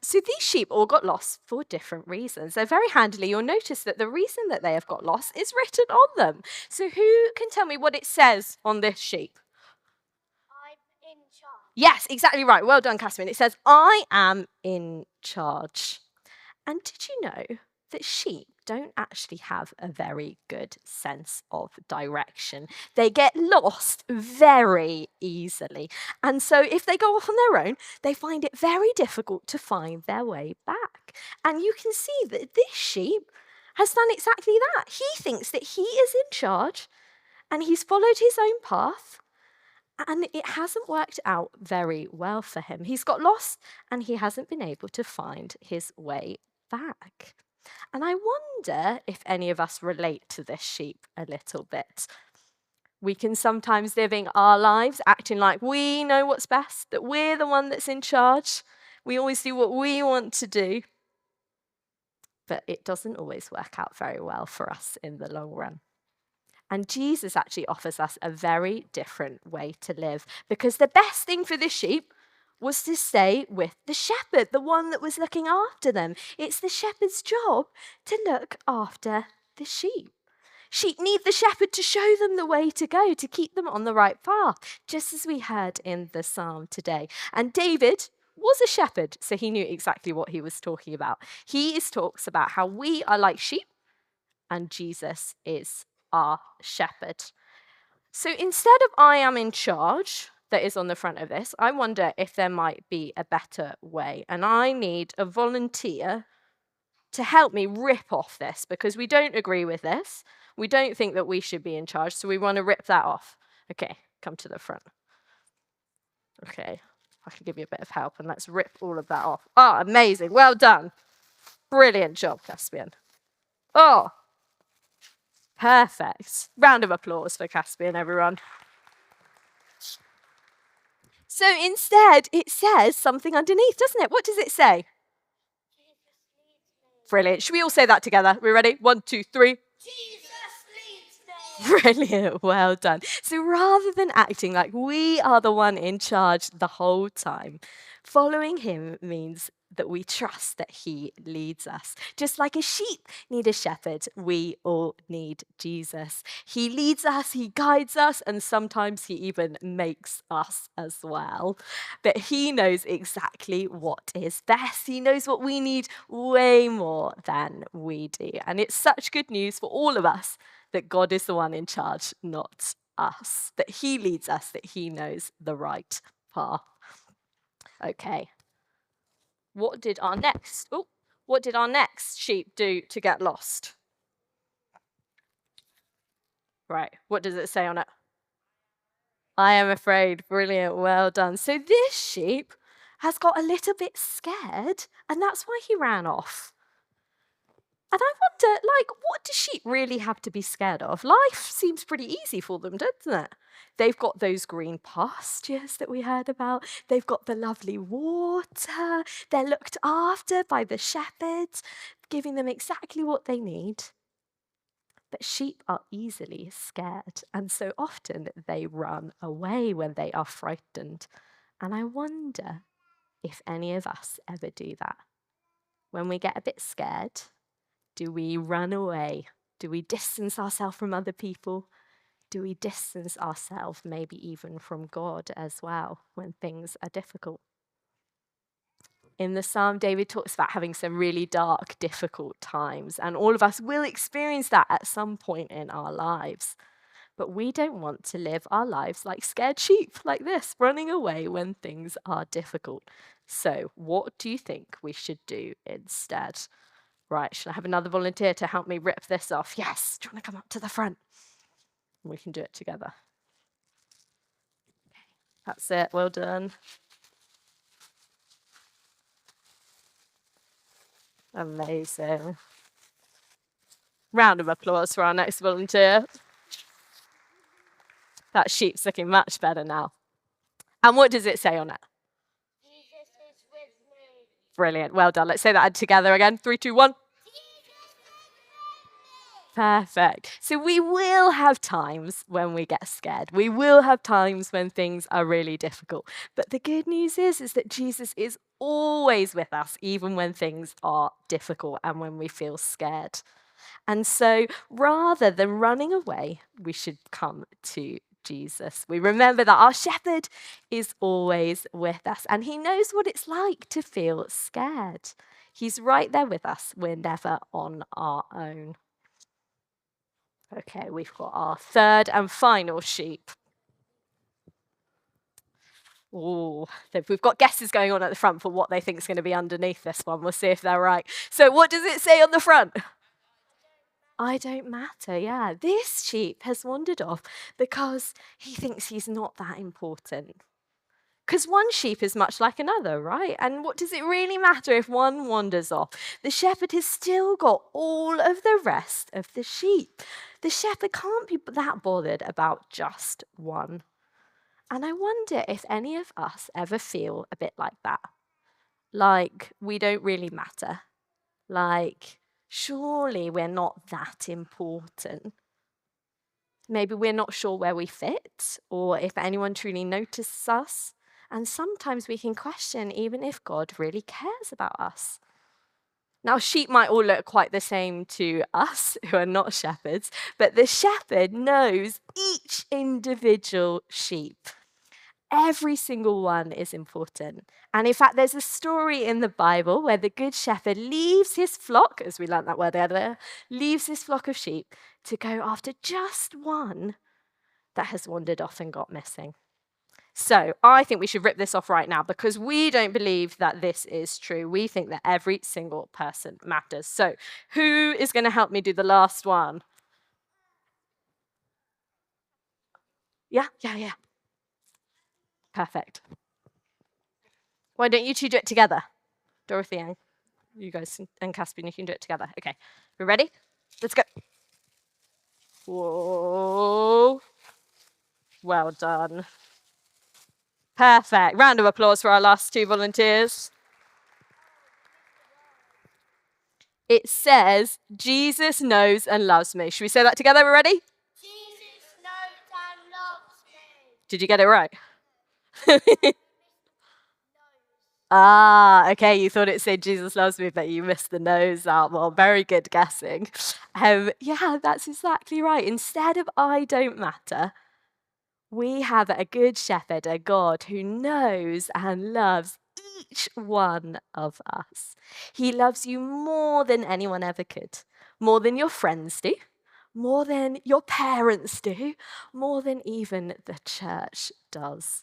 So these sheep all got lost for different reasons. So very handily, you'll notice that the reason that they have got lost is written on them. So who can tell me what it says on this sheep? I'm in charge. Yes, exactly right. Well done, Caspian. It says, I am in charge. And did you know that sheep don't actually have a very good sense of direction? They get lost very easily. And so if they go off on their own, they find it very difficult to find their way back. And you can see that this sheep has done exactly that. He thinks that he is in charge and he's followed his own path. And it hasn't worked out very well for him. He's got lost and he hasn't been able to find his way back. And I wonder if any of us relate to this sheep a little bit. We can sometimes living our lives acting like we know what's best, that we're the one that's in charge. We always do what we want to do. But it doesn't always work out very well for us in the long run. And Jesus actually offers us a very different way to live, because the best thing for this sheep was to stay with the shepherd, the one that was looking after them. It's the shepherd's job to look after the sheep. Sheep need the shepherd to show them the way to go, to keep them on the right path, just as we heard in the psalm today. And David was a shepherd, so he knew exactly what he was talking about. He talks about how we are like sheep and Jesus is our shepherd. So instead of I am in charge, that is on the front of this, I wonder if there might be a better way. And I need a volunteer to help me rip off this, because we don't agree with this. We don't think that we should be in charge, so we want to rip that off. Okay, come to the front. Okay, I can give you a bit of help, and let's rip all of that off. Oh, amazing. Well done. Brilliant job, Caspian. Oh, perfect. Round of applause for Caspian, everyone. So instead, it says something underneath, doesn't it? What does it say? Brilliant. Should we all say that together? We ready? 1, 2, 3. Jesus leads me. Brilliant. Well done. So rather than acting like we are the one in charge the whole time, following him means that we trust that he leads us. Just like a sheep need a shepherd, we all need Jesus. He leads us, he guides us, and sometimes he even makes us as well. But he knows exactly what is best. He knows what we need way more than we do. And it's such good news for all of us that God is the one in charge, not us. That he leads us, that he knows the right path. Okay. What did our next sheep do to get lost? Right, what does it say on it? I am afraid. Brilliant, well done. So this sheep has got a little bit scared, and that's why he ran off. And I wonder, what do sheep really have to be scared of? Life seems pretty easy for them, doesn't it? They've got those green pastures that we heard about. They've got the lovely water. They're looked after by the shepherds, giving them exactly what they need. But sheep are easily scared, and so often they run away when they are frightened. And I wonder if any of us ever do that. When we get a bit scared, do we run away? Do we distance ourselves from other people? Do we distance ourselves maybe even from God as well when things are difficult? In the psalm, David talks about having some really dark, difficult times, and all of us will experience that at some point in our lives. But we don't want to live our lives like scared sheep, like this, running away when things are difficult. So, what do you think we should do instead? Right, should I have another volunteer to help me rip this off? Yes, do you want to come up to the front? We can do it together. That's it, well done. Amazing. Round of applause for our next volunteer. That sheep's looking much better now. And what does it say on it? Jesus is with me. Brilliant, well done. Let's say that together again. 3, 2, 1. Perfect. So we will have times when we get scared. We will have times when things are really difficult. But the good news is that Jesus is always with us, even when things are difficult and when we feel scared. And so rather than running away, we should come to Jesus. We remember that our shepherd is always with us and he knows what it's like to feel scared. He's right there with us. We're never on our own. Okay, we've got our third and final sheep. Oh, we've got guesses going on at the front for what they think is going to be underneath this one. We'll see if they're right. So what does it say on the front? I don't matter, yeah. This sheep has wandered off because he thinks he's not that important. Because one sheep is much like another, right? And what does it really matter if one wanders off? The shepherd has still got all of the rest of the sheep. The shepherd can't be that bothered about just one. And I wonder if any of us ever feel a bit like that. Like we don't really matter. Like, surely we're not that important. Maybe we're not sure where we fit or if anyone truly notices us. And sometimes we can question even if God really cares about us. Now, sheep might all look quite the same to us who are not shepherds, but the shepherd knows each individual sheep. Every single one is important. And in fact, there's a story in the Bible where the good shepherd leaves his flock, as we learned that word earlier, leaves his flock of sheep to go after just one that has wandered off and got missing. So I think we should rip this off right now because we don't believe that this is true. We think that every single person matters. So who is going to help me do the last one? Yeah. Perfect. Why don't you two do it together? Dorothy and you guys and Caspian, you can do it together. Okay, we ready? Let's go. Whoa. Well done. Perfect. Round of applause for our last two volunteers. It says, Jesus knows and loves me. Should we say that together? We're ready? Jesus knows and loves me. Did you get it right? Okay, you thought it said Jesus loves me, but you missed the nose out. Well, very good guessing. Yeah, that's exactly right. Instead of I don't matter, we have a good shepherd, a God who knows and loves each one of us. He loves you more than anyone ever could, more than your friends do, more than your parents do, more than even the church does.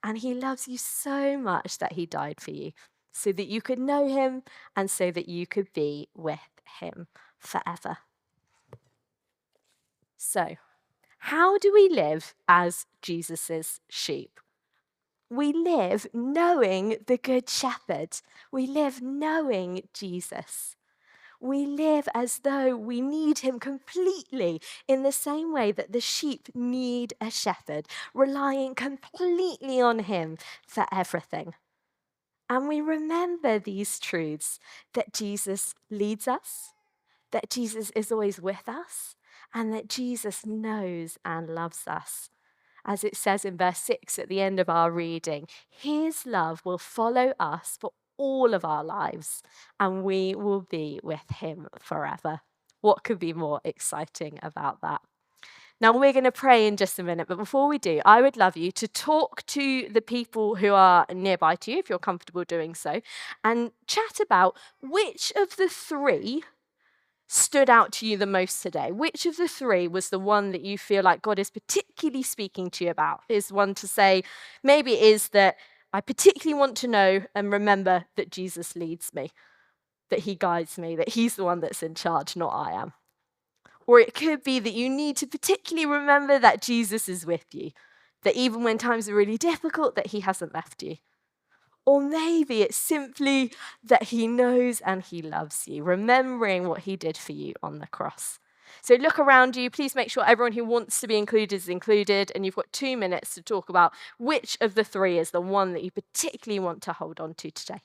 And he loves you so much that he died for you, so that you could know him and so that you could be with him forever. So, how do we live as Jesus's sheep? We live knowing the Good Shepherd. We live knowing Jesus. We live as though we need him completely in the same way that the sheep need a shepherd, relying completely on him for everything. And we remember these truths that Jesus leads us, that Jesus is always with us, and that Jesus knows and loves us. As it says in verse 6 at the end of our reading, his love will follow us for all of our lives, and we will be with him forever. What could be more exciting about that? Now, we're going to pray in just a minute, but before we do, I would love you to talk to the people who are nearby to you, if you're comfortable doing so, and chat about which of the three stood out to you the most today? Which of the three was the one that you feel like God is particularly speaking to you about? Is one to say, maybe it is that I particularly want to know and remember that Jesus leads me, that he guides me, that he's the one that's in charge, not I am. Or it could be that you need to particularly remember that Jesus is with you, that even when times are really difficult, that he hasn't left you. Or maybe it's simply that he knows and he loves you, remembering what he did for you on the cross. So look around you. Please make sure everyone who wants to be included is included. And you've got 2 minutes to talk about which of the three is the one that you particularly want to hold on to today.